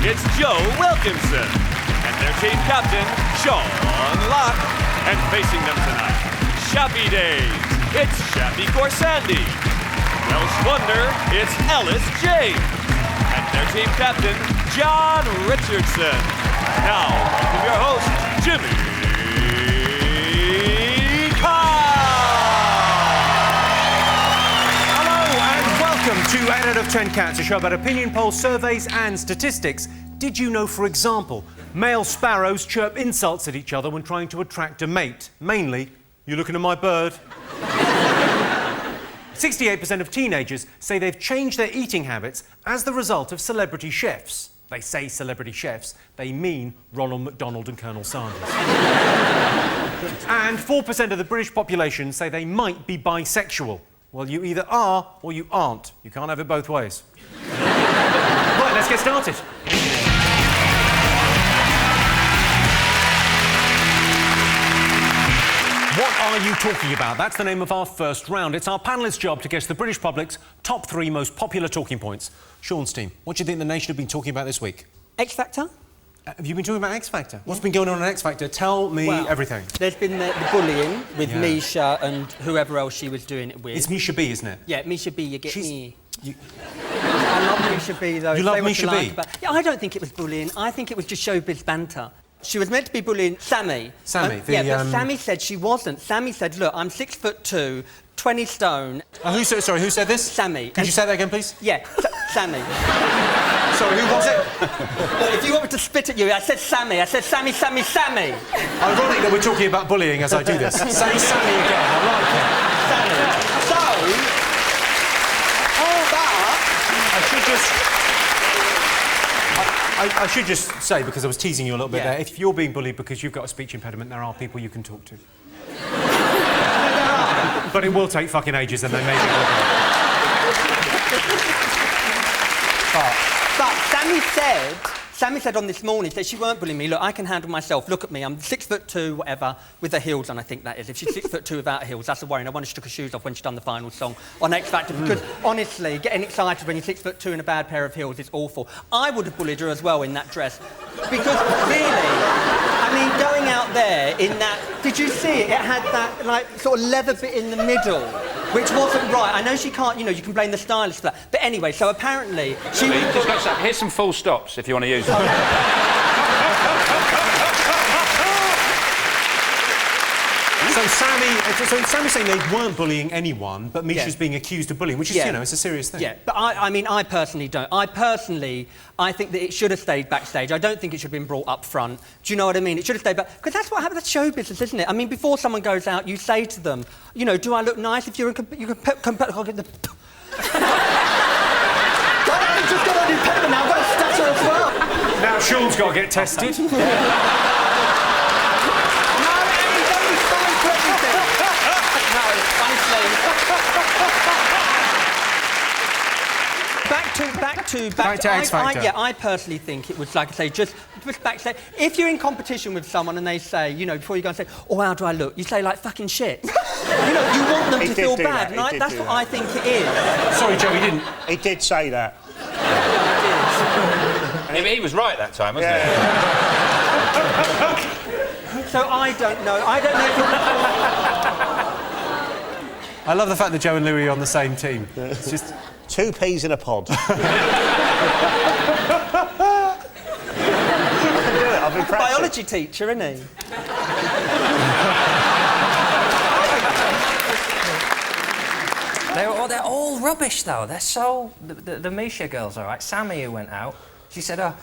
it's Joe Wilkinson. And their team captain, Sean Locke. And facing them tonight, Shappi Days, it's Shappi Khorsandi. Welsh Wonder, it's Elis James. And their team captain, John Richardson. Now, welcome your host, Jimmy Carr. Hello and welcome to 8 out of 10 Cats, a show about opinion polls, surveys and statistics. Did you know, for example, male sparrows chirp insults at each other when trying to attract a mate? Mainly, "You looking at my bird?" 68% of teenagers say they've changed their eating habits as the result of celebrity chefs. They say celebrity chefs, they mean Ronald McDonald and Colonel Sanders. And 4% of the British population say they might be bisexual. Well, you either are or you aren't. You can't have it both ways. Right, let's get started. What are you talking about? That's the name of our first round. It's our panellists' job to guess the British public's top 3 most popular talking points. Sean's team, what do you think the nation have been talking about this week? X Factor? Have you been talking about X Factor? What's been going on X Factor? Tell me everything. There's been the bullying with Misha and whoever else she was doing it with. It's Misha B, isn't it? Yeah, Misha B, you get me. I love Misha B, though. You love Misha B? Yeah, I don't think it was bullying. I think it was just showbiz banter. She was meant to be bullying Sammy. Sammy, but Sammy said she wasn't. Sammy said, look, I'm 6'2", 20 stone. Who said this? Sammy. Could you say that again, please? Yeah, Sammy. Sorry, who was it? If you want me to spit at you, I said Sammy. I said Sammy, Sammy, Sammy. Ironic that we're talking about bullying as I do this. Say Sammy again, I like it. Sammy. So, all that... I should just say, because I was teasing you a little bit there, if you're being bullied because you've got a speech impediment, there are people you can talk to. But it will take fucking ages and they may get But Sammy said on This Morning that she weren't bullying me. Look, I can handle myself. Look at me. I'm 6'2", whatever, with her heels on, I think that is. If she's 6'2" without heels, that's a worry. No wonder she took her shoes off when she done the final song on X Factor. Because, honestly, getting excited when you're 6'2" in a bad pair of heels is awful. I would have bullied her as well in that dress. Because, really, I mean, going out there in that... Did you see it? It had that, like, sort of leather bit in the middle, which wasn't right. I know she can't, you know, you can blame the stylist for that. But anyway, so apparently she... Here's some full stops if you want to use them. So Sammy's saying they weren't bullying anyone, but Misha's being accused of bullying, which is, you know, it's a serious thing. Yeah, but I mean, I personally don't. I think that it should have stayed backstage. I don't think it should have been brought up front. Do you know what I mean? It should have stayed back... Because that's what happens. That's show business, isn't it? I mean, before someone goes out, you say to them, you know, do I look nice? If you're in... I'll get the... Just got on your paper now. I've got a stutter as well. Now Sean's got to get tested. Back to X Factor. I personally think it was, like I say, just backstage. If you're in competition with someone and they say, you know, before you go and say, oh, how do I look? You say, like, fucking shit. You know, you want them to feel bad, and that's what I think it is. Sorry, Joe, he didn't. He did say that. He was right that time, wasn't he? So I don't know. I don't know. I love the fact that Joe and Louie are on the same team. It's just... 2 peas in a pod. I can do it, I've been practicing. Biology teacher, isn't he? They're all rubbish, though. They're so... The Misha girls, all right. Sammy, who went out, she said, oh,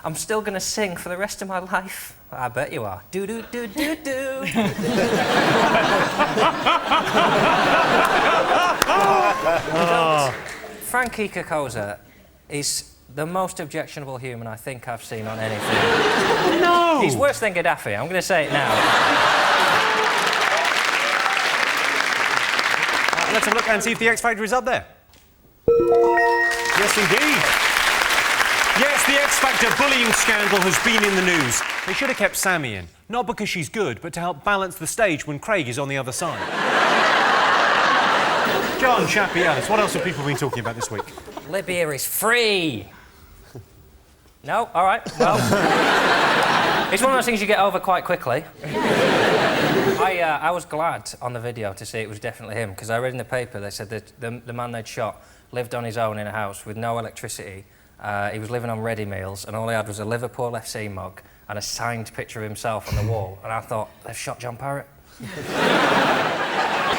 I'm still going to sing for the rest of my life. I bet you are. Do-do-do-do-do. Frankie Kokoza is the most objectionable human I think I've seen on anything. No! He's worse than Gaddafi, I'm going to say it now. Let's have a look and see if the X Factor is up there. Yes, indeed. Yes, the X Factor bullying scandal has been in the news. They should have kept Sammy in. Not because she's good, but to help balance the stage when Craig is on the other side. John, Shappi, Elis, what else have people been talking about this week? Libya is free. No? All right, well... It's one of those things you get over quite quickly. I was glad on the video to see it was definitely him, because I read in the paper, they said that the man they'd shot lived on his own in a house with no electricity. He was living on ready meals, and all he had was a Liverpool FC mug and a signed picture of himself on the wall. And I thought, they've shot John Parrott.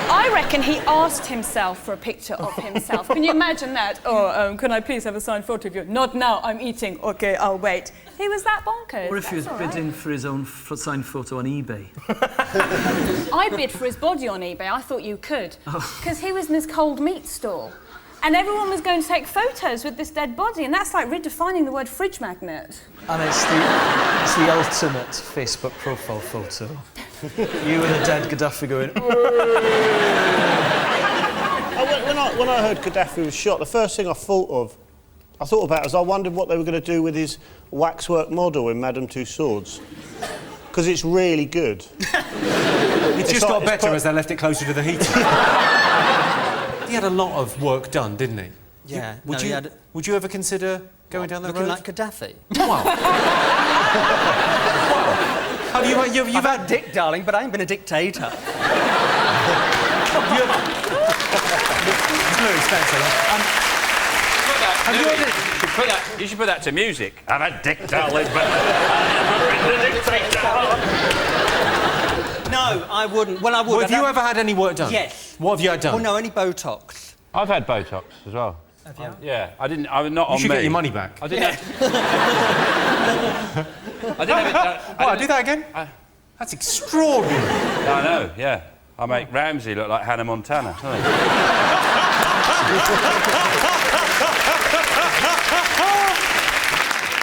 I reckon he asked himself for a picture of himself. Can you imagine that? Oh, can I please have a signed photo of you? Not now, I'm eating. OK, I'll wait. He was that bonkers. Or if he was bidding for his own signed photo on eBay. I bid for his body on eBay. I thought you could. Because he was in this cold meat stall. And everyone was going to take photos with this dead body, and that's like redefining the word fridge magnet. And it's the ultimate Facebook profile photo. You and a dead Gaddafi going... When I heard Gaddafi was shot, the first thing I thought about was I wondered what they were going to do with his waxwork model in Madame Tussauds. Because it's really good. It's just got better as they left it closer to the heater. He had a lot of work done, didn't he? Yeah. Would you ever consider going down that road? Looking like Gaddafi? Well... You've had dick, darling, but I ain't been a dictator. Louie Spence, You should put that to music. I'm a dick, darling, but I've never been a dictator. No, I wouldn't. Well, I would. Well, have you ever had any work done? Yes. What have you had done? Well, no, only Botox. I've had Botox as well. Have you? Yeah, I didn't. I was not on me. You should get your money back. I didn't. I didn't have it done. What? Do that again? That's extraordinary. I know. Yeah, I make Ramsey look like Hannah Montana.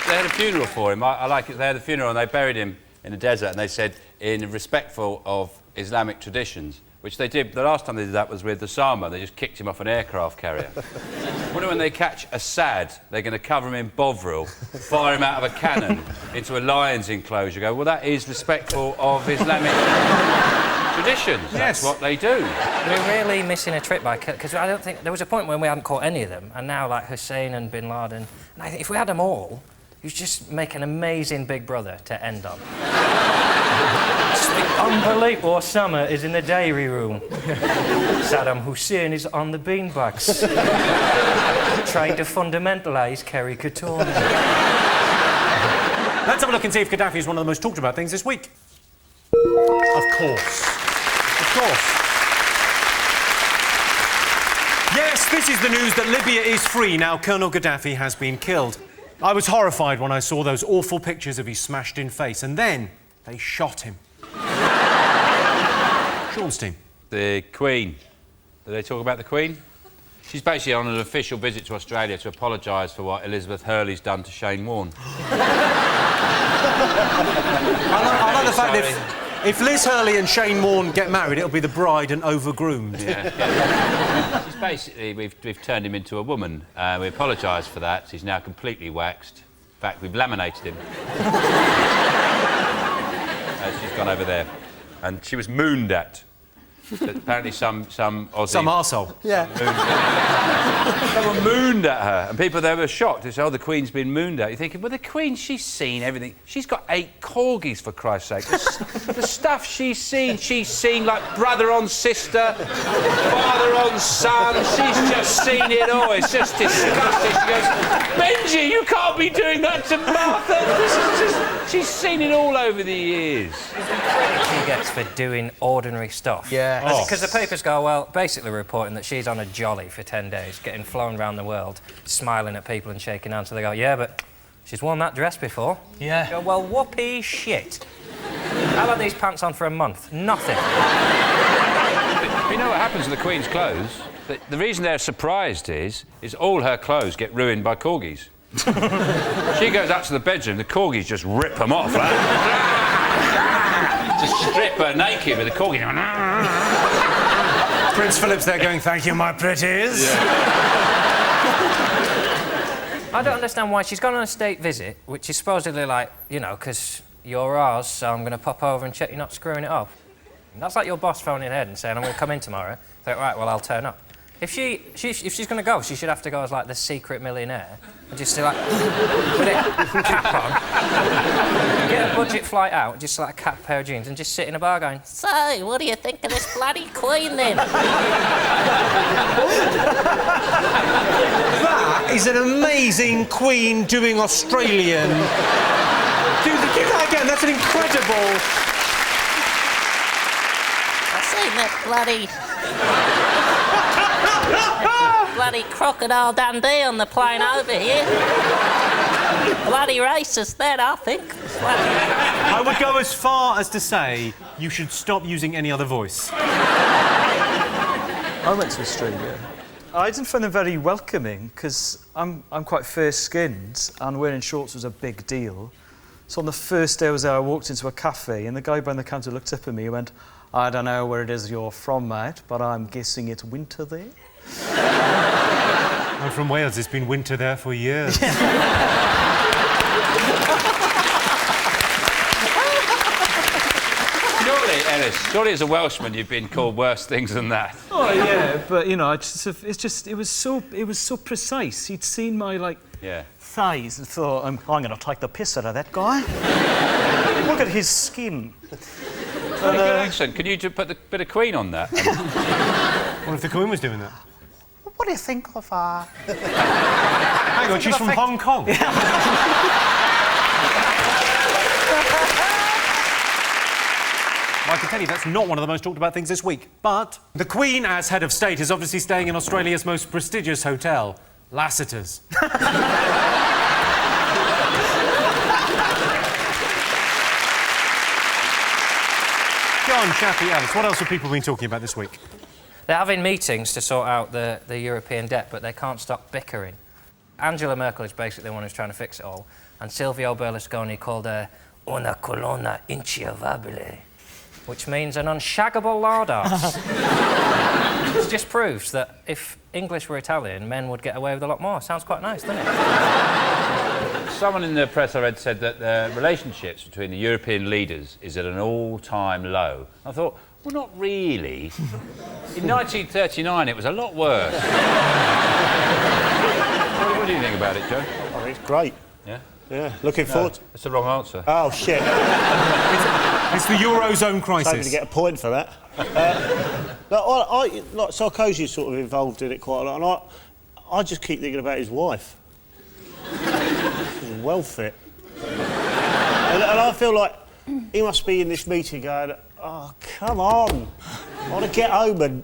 They had a funeral for him. I like it. They had a funeral and they buried him in the desert, and they said, in respectful of Islamic traditions, which they did. The last time they did that was with Osama. They just kicked him off an aircraft carrier. I wonder when they catch Assad, they're going to cover him in Bovril, fire him out of a cannon into a lion's enclosure. Go, well, that is respectful of Islamic traditions. Yes. That's what they do. We're really missing a trick by... Because I don't think... There was a point when we hadn't caught any of them, and now, like, Hussein and Bin Laden... And I think if we had them all, you'd just make an amazing Big Brother to end on. Unbelievable. Osama is in the dairy room. Saddam Hussein is on the beanbags. Trying to fundamentalise Kerry Couture. Let's have a look and see if Gaddafi is one of the most talked about things this week. Of course. Of course. Yes, this is the news that Libya is free now Colonel Gaddafi has been killed. I was horrified when I saw those awful pictures of his smashed-in face, and then they shot him. Sean's team. The Queen. Did they talk about the Queen? She's basically on an official visit to Australia to apologise for what Elizabeth Hurley's done to Shane Warne. I like the fact that if Liz Hurley and Shane Warne get married, it'll be the bride and over-groomed. Yeah. She's basically, we've turned him into a woman. We apologise for that. He's now completely waxed. In fact, we've laminated him. She's gone over there. And she was mooned at. Apparently some Aussie... Some arsehole. Yeah. They were mooned at her, and people there were shocked. They said, oh, the Queen's been mooned at. You're thinking, well, the Queen, she's seen everything. She's got 8 corgis, for Christ's sake. The stuff she's seen like brother on sister, father on son. She's just seen it all. It's just disgusting. She goes, Benji, you can't be doing that to Martha. This is just... She's seen it all over the years. She gets for doing ordinary stuff. Yeah. Because the papers go, well, basically reporting that she's on a jolly for 10 days, getting flown around the world, smiling at people and shaking hands. So they go, yeah, but she's worn that dress before. Yeah. Go, well, whoopee shit. How about these pants on for a month? Nothing. You know what happens with the Queen's clothes? The reason they're surprised is all her clothes get ruined by corgis. She goes up to the bedroom, the corgis just rip them off. Like, just strip her naked with the corgi. Prince Philip's there going, thank you, my pretties. Yeah. I don't understand why she's gone on a state visit, which is supposedly like, you know, because you're ours, so I'm going to pop over and check you're not screwing it up. And that's like your boss phoning ahead and saying, I'm going to come in tomorrow. Think, right, well, I'll turn up. If she's going to go, she should have to go as, like, the secret millionaire and just, like, with a cap on, get a budget flight out, just, like, a cap pair of jeans and just sit in a bar going, "So, what do you think of this bloody Queen, then?" That is an amazing Queen doing Australian. Do that again, that's an incredible... I seen that bloody Crocodile Dundee on the plane over here. Bloody racist, that, I think. I would go as far as to say you should stop using any other voice. I went to Australia. I didn't find them very welcoming because I'm quite fair-skinned and wearing shorts was a big deal. So on the first day I was there, I walked into a cafe and the guy behind the counter looked up at me and went, "I don't know where it is you're from, mate, but I'm guessing it's winter there." I'm from Wales. It's been winter there for years. Surely as a Welshman you've been called worse things than that. Oh yeah, but you know, it was so precise. He'd seen my thighs and thought, I'm going to take the piss out of that guy. Look at his skin. Good accent. Can you put a bit of Queen on that? What if the Queen was doing that? What do you think of Hang on, she's from Hong Kong. I can tell you that's not one of the most talked about things this week. But the Queen, as head of state, is obviously staying in Australia's most prestigious hotel, Lassiter's. John, Shappi, Elis, what else have people been talking about this week? They're having meetings to sort out the European debt, but they can't stop bickering. Angela Merkel is basically the one who's trying to fix it all, and Silvio Berlusconi called her una colonna inchiavabile, which means an unshaggable lard arse. It just proves that if English were Italian, men would get away with a lot more. Sounds quite nice, doesn't it? Someone in the press I read said that the relationships between the European leaders is at an all-time low. I thought, well, not really. In 1939, it was a lot worse. What do you think about it, Joe? I think it's great. Yeah? Yeah, looking forward. That's the wrong answer. Oh, shit. It's the Eurozone crisis. Hoping to get a point for that. Sarkozy's sort of involved in it quite a lot, and I just keep thinking about his wife. She's well fit. And I feel like he must be in this meeting going, "Oh, come on. I want to get home and...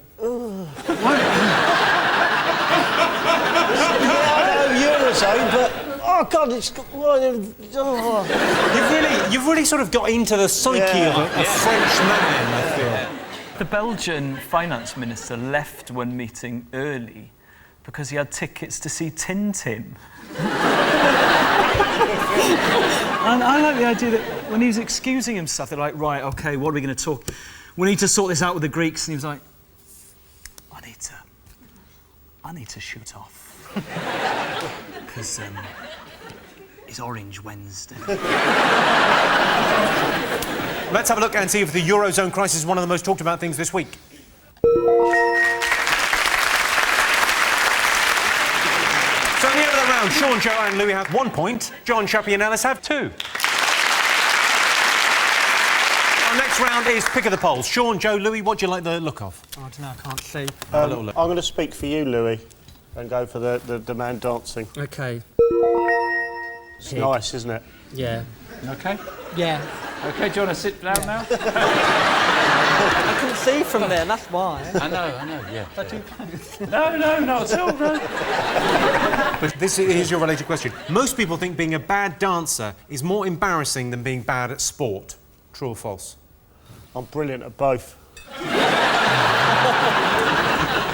Eurozone, but... Oh, God, it's... You've really sort of got into the psyche of a French man, I feel. The Belgian finance minister left one meeting early because he had tickets to see Tintin. And I like the idea that when he was excusing himself, they're like, right, OK, what are we going to talk... We need to sort this out with the Greeks. And he was like, I need to shoot off. Because it's Orange Wednesday. Let's have a look and see if the Eurozone crisis is one of the most talked about things this week. So at the end of the round, Sean, Joe and Louie have 1 point. John, Shappi and Elis have 2. Our next round is pick of the polls. Sean, Joe, Louie, what do you like the look of? I don't know, I can't see. I'm going to speak for you, Louie, and go for the man dancing. OK. It's nice, isn't it? Yeah. OK? Yeah. OK, do you want to sit down now? I couldn't see from there, that's why. I know, yeah. No, not at all, no. But here's your related question. Most people think being a bad dancer is more embarrassing than being bad at sport. True or false? I'm brilliant at both.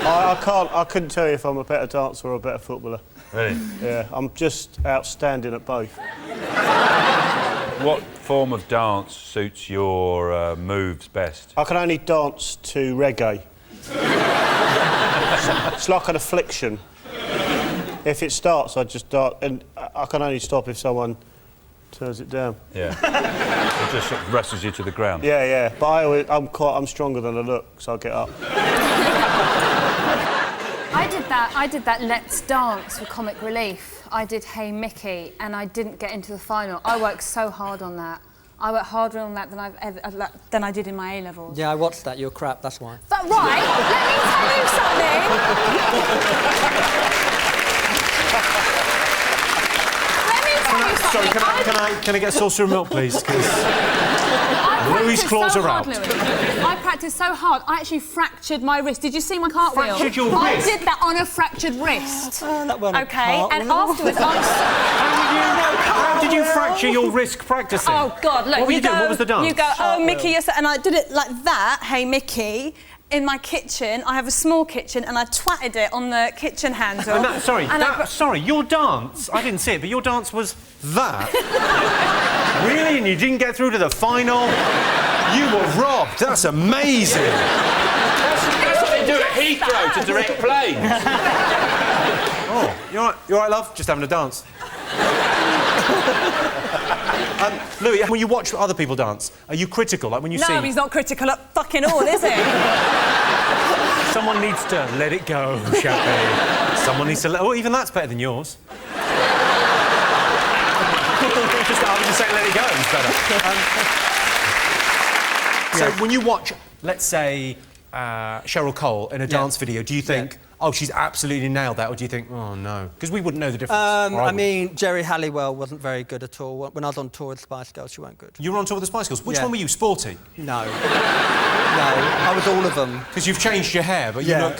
I couldn't tell you if I'm a better dancer or a better footballer. Really? Yeah, I'm just outstanding at both. What form of dance suits your moves best? I can only dance to reggae. It's like an affliction. If it starts, I just dance, and I can only stop if someone turns it down. Yeah. It just sort of wrestles you to the ground. Yeah. But I'm stronger than I look, so I'll get up. I I did that Let's Dance for comic relief. I did Hey Mickey, and I didn't get into the final. I worked so hard on that. I worked harder on that than I did in my A-levels. Yeah, I watched that. You're crap, that's why. But right, let me tell you something. Sorry, can I get a saucer of milk, please? Louie's claws are out. I practiced so hard, I actually fractured my wrist. Did you see my cartwheel? Fractured your wrist? I did that on a fractured wrist. That wasn't okay, and afterwards How did you fracture your wrist practicing? Oh, God, look. What were you doing? What was the dance? You go, oh, Mickey, yes, and I did it like that, Hey Mickey. In my kitchen, I have a small kitchen, and I twatted it on the kitchen handle. Sorry, your dance, I didn't see it, but your dance was that? Really? And you didn't get through to the final? You were robbed. That's amazing. That's what they do at Heathrow to direct planes. Oh, you all right, love? Just having a dance. Louis, when you watch other people dance, are you critical? Like when you see... No, he's not critical at fucking all, is he? Someone needs to let it go, Shappi. Someone needs to let... Oh, even that's better than yours. I would just say let it go, it's better. So when you watch, let's say, Cheryl Cole in a dance video, do you think... Oh, she's absolutely nailed that, or do you think, oh, no? Because we wouldn't know the difference. I mean, Jerry Halliwell wasn't very good at all. When I was on tour with the Spice Girls, she weren't good. You were on tour with the Spice Girls? Which one were you, Sporty? No. No, I was all of them. Because you've changed your hair, but you look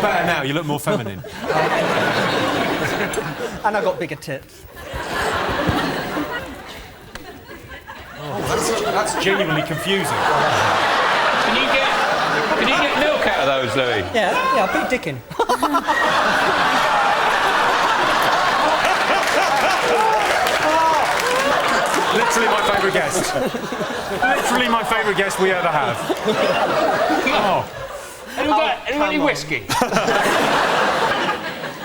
better now, you look more feminine. And I got bigger tits. Oh, that's genuinely confusing. Can you get milk out of those, Louis? Yeah, I'll put your dick in. Literally my favourite guest. Literally my favourite guest we ever have. Oh. Anyone any whiskey?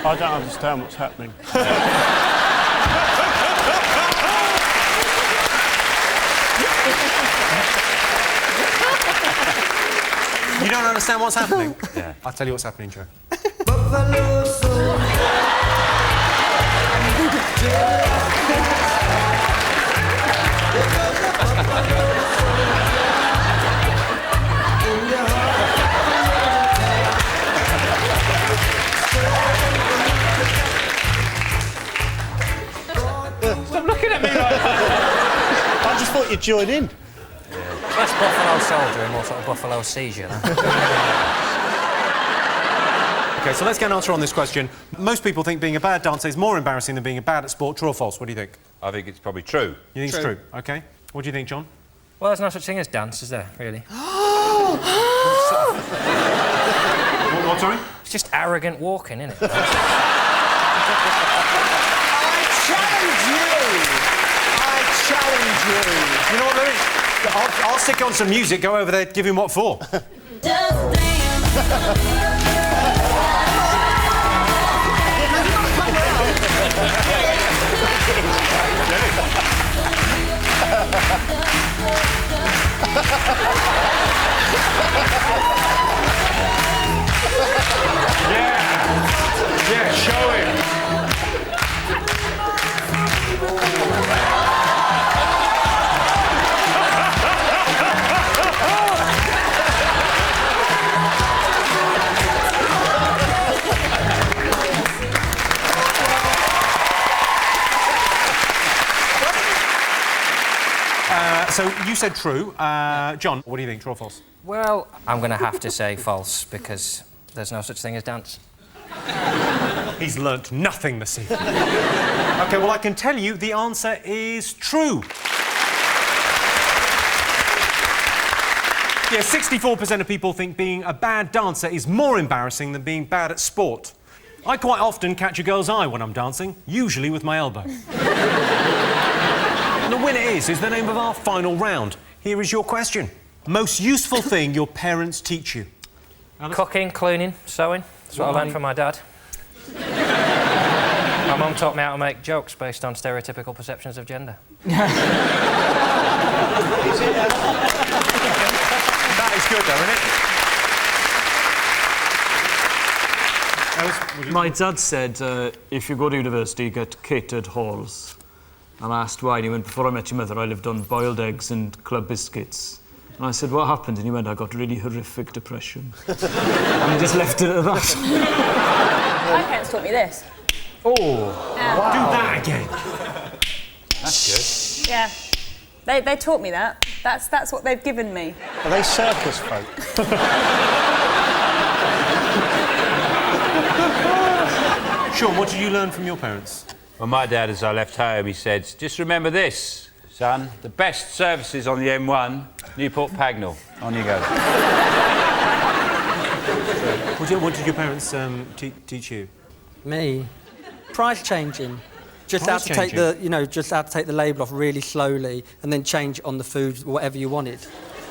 I don't understand what's happening. You don't understand what's happening? Yeah. I'll tell you what's happening, Joe. Stop looking at me like that. I just thought you'd join in. That's Buffalo Soldier and more sort of Buffalo Seizure. OK, so let's get an answer on this question. Most people think being a bad dancer is more embarrassing than being bad at sport. True or false? What do you think? I think it's probably true. You think it's true? OK. What do you think, John? Well, there's no such thing as dance, is there, really? What, sorry? It's just arrogant walking, isn't it? I challenge you! You know what, Louis? I'll stick on some music, go over there, give him what for. Yeah, show him. So you said true. John, what do you think, true or false? Well, I'm going to have to say false, because there's no such thing as dance. He's learnt nothing this evening. OK, well, I can tell you the answer is true. Yeah, 64% of people think being a bad dancer is more embarrassing than being bad at sport. I quite often catch a girl's eye when I'm dancing, usually with my elbow. And the winner is the name of our final round. Here is your question. Most useful thing your parents teach you? Elis? Cooking, cleaning, sewing. That's what I learned from my dad. My mum taught me how to make jokes based on stereotypical perceptions of gender. That is good, though, isn't Wales? My dad said, if you go to university, get catered halls. And I asked why, and he went, before I met your mother, I lived on boiled eggs and club biscuits. And I said, what happened? And he went, I got really horrific depression. And he just left it at that. My parents taught me this. Oh, wow. Do that again. That's good. Yeah. They taught me that. That's what they've given me. Are they circus folk? Sean, what did you learn from your parents? Well, my dad, as I left home, he said, just remember this, son, the best services on the M1, Newport Pagnell. On you go. What did your parents teach you? Me? Price changing. Just how to take the, just how to take the label off really slowly and then change it on the food, whatever you wanted.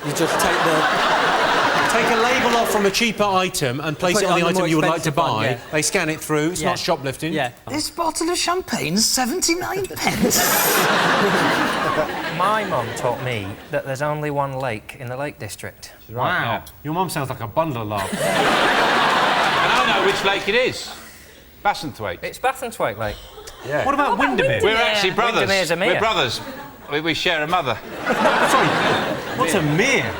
You just take a label off from a cheaper item and place it on the item you would like to buy. One, yeah. They scan it through. It's not shoplifting. Yeah. This bottle of champagne's 79 pence. My mum taught me that there's only one lake in the Lake District. Wow. Yeah. Your mum sounds like a bundle of love. And I know which lake it is. Bassenthwaite. It's Bassenthwaite Lake. Yeah. What about Windermere? We're actually brothers. Windermere's a mere. We're brothers. We share a mother. Sorry, what's a mere?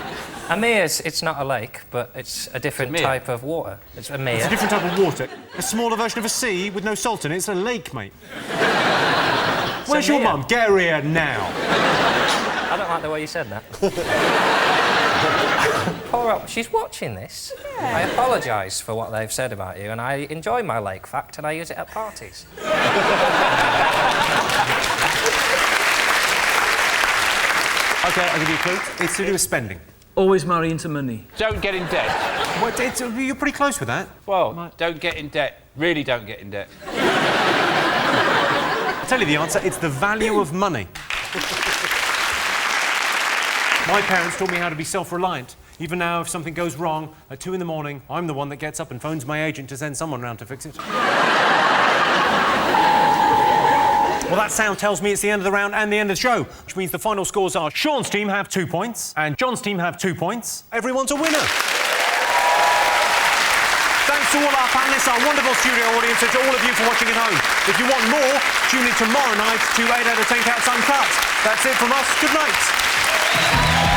A mere, it's not a lake, but it's a different type of water. It's a mere. It's a different type of water. A smaller version of a sea with no salt in it. It's a lake, mate. Where's your mum? Get her here now. I don't like the way you said that. Poor up. She's watching this. Yeah. I apologise for what they've said about you, and I enjoy my lake fact, and I use it at parties. OK, I'll give you a clue. It's to do with spending. Always marry into money. Don't get in debt. What, you're pretty close with that. Well, don't get in debt. Really don't get in debt. I'll tell you the answer. It's the value of money. My parents taught me how to be self-reliant. Even now, if something goes wrong, at 2 in the morning, I'm the one that gets up and phones my agent to send someone round to fix it. Well, that sound tells me it's the end of the round and the end of the show, which means the final scores are Sean's team have 2 points and John's team have 2 points. Everyone's a winner. Thanks to all our panellists, our wonderful studio audience, and to all of you for watching at home. If you want more, tune in tomorrow night to 8 out of 10 Cats Uncut. That's it from us. Good night.